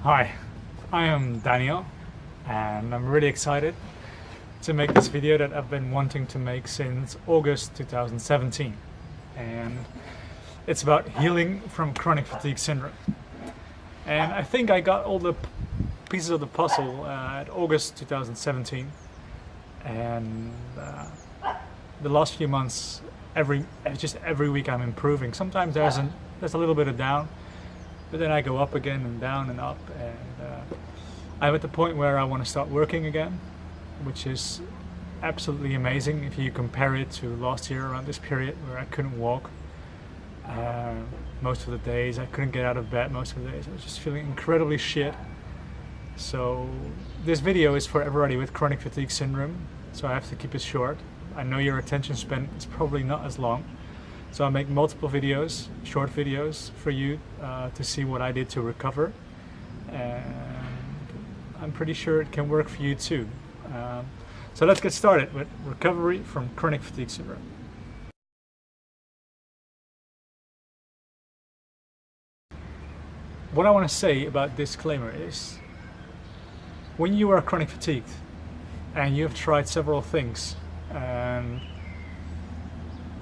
Hi, I am Daniel and I'm really excited to make this video that I've been wanting to make since August 2017, and it's about healing from chronic fatigue syndrome. And I think I got all the pieces of the puzzle at August 2017, and the last few months, every week I'm improving. Sometimes there's a little bit of down, but then I go up again and down and up, and I'm at the point where I want to start working again, which is absolutely amazing if you compare it to last year around this period where I couldn't walk most of the days. I couldn't get out of bed most of the days. I was just feeling incredibly shit. So this video is for everybody with chronic fatigue syndrome, so I have to keep it short. I know your attention span is probably not as long, so I make multiple videos, short videos for you to see what I did to recover, and I'm pretty sure it can work for you too. So let's get started with recovery from chronic fatigue syndrome. What I want to say about disclaimer is, when you are chronic fatigued and you have tried several things and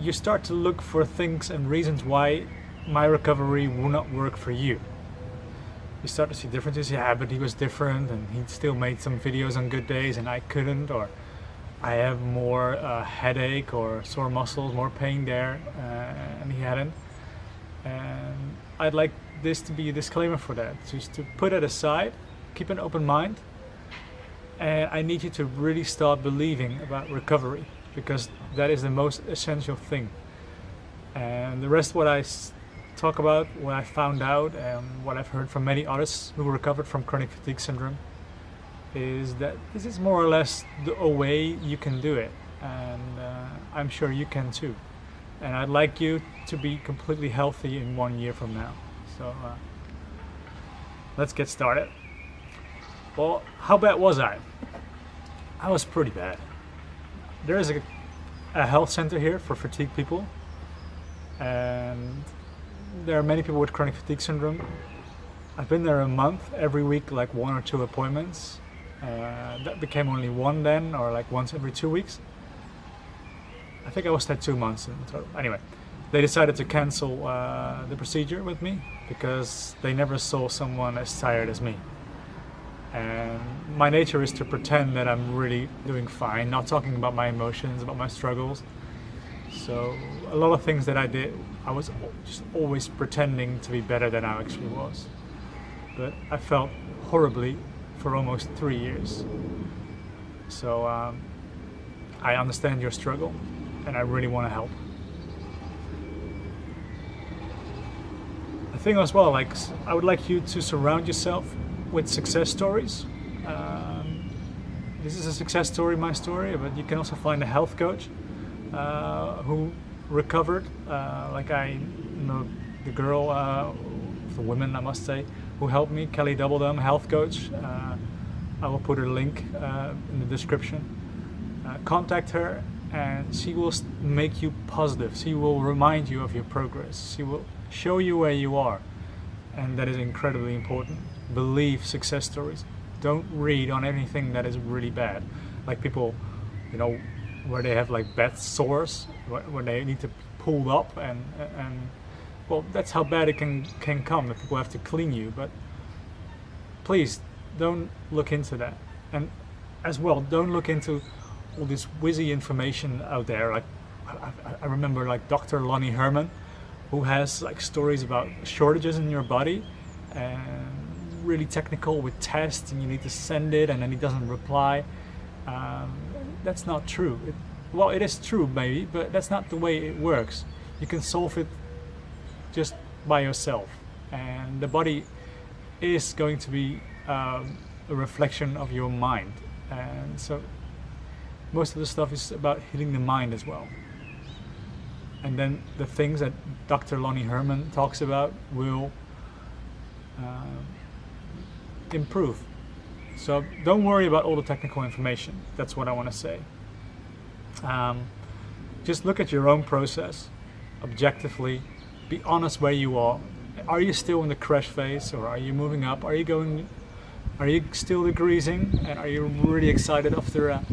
you start to look for things and reasons why my recovery will not work for you. You start to see differences. Yeah, but he was different and he still made some videos on good days and I couldn't, or I have more headache or sore muscles, more pain there, and he hadn't. And I'd like this to be a disclaimer for that, just to put it aside, keep an open mind, and I need you to really start believing about recovery, because that is the most essential thing. And the rest, what I talk about, what I found out, and what I've heard from many others who recovered from chronic fatigue syndrome, is that this is more or less a way you can do it, and I'm sure you can too. And I'd like you to be completely healthy in 1 year from now. So let's get started. Well, how bad was I? I was pretty bad. There is a health center here for fatigue people, and there are many people with chronic fatigue syndrome. I've been there a month, every week like 1 or 2 appointments. That became only 1 then, or like once every 2 weeks. I think I was there 2 months in total. Anyway, they decided to cancel the procedure with me because they never saw someone as tired as me. And my nature is to pretend that I'm really doing fine, not talking about my emotions, about my struggles. So a lot of things that I did, I was just always pretending to be better than I actually was. But I felt horribly for almost 3 years. So I understand your struggle, and I really want to help. The thing as well, like, I would like you to surround yourself with success stories. This is a success story, my story, but you can also find a health coach who recovered, like I know the girl, the women I must say, who helped me, Kelly Doubledum, health coach. I will put her link in the description. Contact her and she will make you positive. She will remind you of your progress. She will show you where you are, and that is incredibly important. Believe success stories. Don't read on anything that is really bad, like people, you know, where they have like bad sores, where they need to be pulled up, and well, that's how bad it can come, that people have to clean you. But please don't look into that, and as well, don't look into all this whizzy information out there. Like I remember like Dr. Lonnie Herman, who has like stories about shortages in your body, and really technical with tests, and you need to send it and then he doesn't reply. That's not true. Well, it is true maybe, but that's not the way it works. You can solve it just by yourself, and the body is going to be a reflection of your mind, and so most of the stuff is about healing the mind as well. And then the things that Dr. Lonnie Herman talks about will improve. So don't worry about all the technical information. That's what I want to say. Just look at your own process objectively, be honest where you are, Are you still in the crash phase, or are you moving up? Are you still degreasing, and are you really excited after a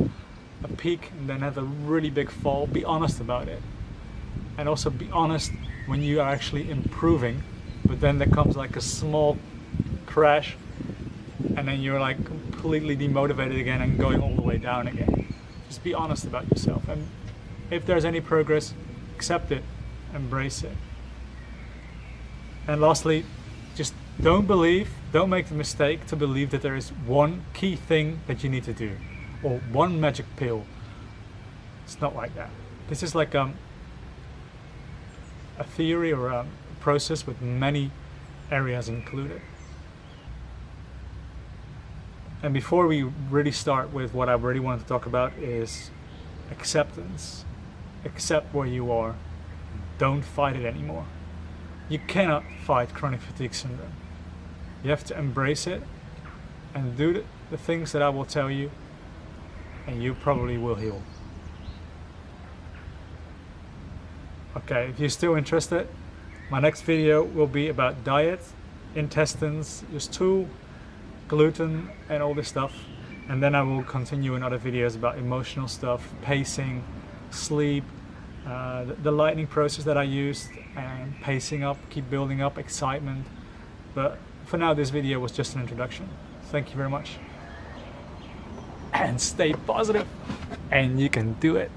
peak and then have a really big fall? Be honest about it, and also be honest when you are actually improving, but then there comes like a small crash, and then you're like completely demotivated again and going all the way down again. Just be honest about yourself, and if there's any progress, accept it, embrace it. And lastly, just don't make the mistake to believe that there is one key thing that you need to do, or one magic pill. It's not like that. This is like a theory or a process with many areas included. And before we really start with what I really want to talk about is acceptance. Accept where you are. Don't fight it anymore. You cannot fight chronic fatigue syndrome. You have to embrace it and do the things that I will tell you, and you probably will heal. Okay, if you're still interested, my next video will be about diet, intestines, your stool, gluten, and all this stuff. And then I will continue in other videos about emotional stuff, pacing, sleep, the lightning process that I used, and pacing up, keep building up excitement. But for now, this video was just an introduction. Thank you very much. And stay positive, and you can do it.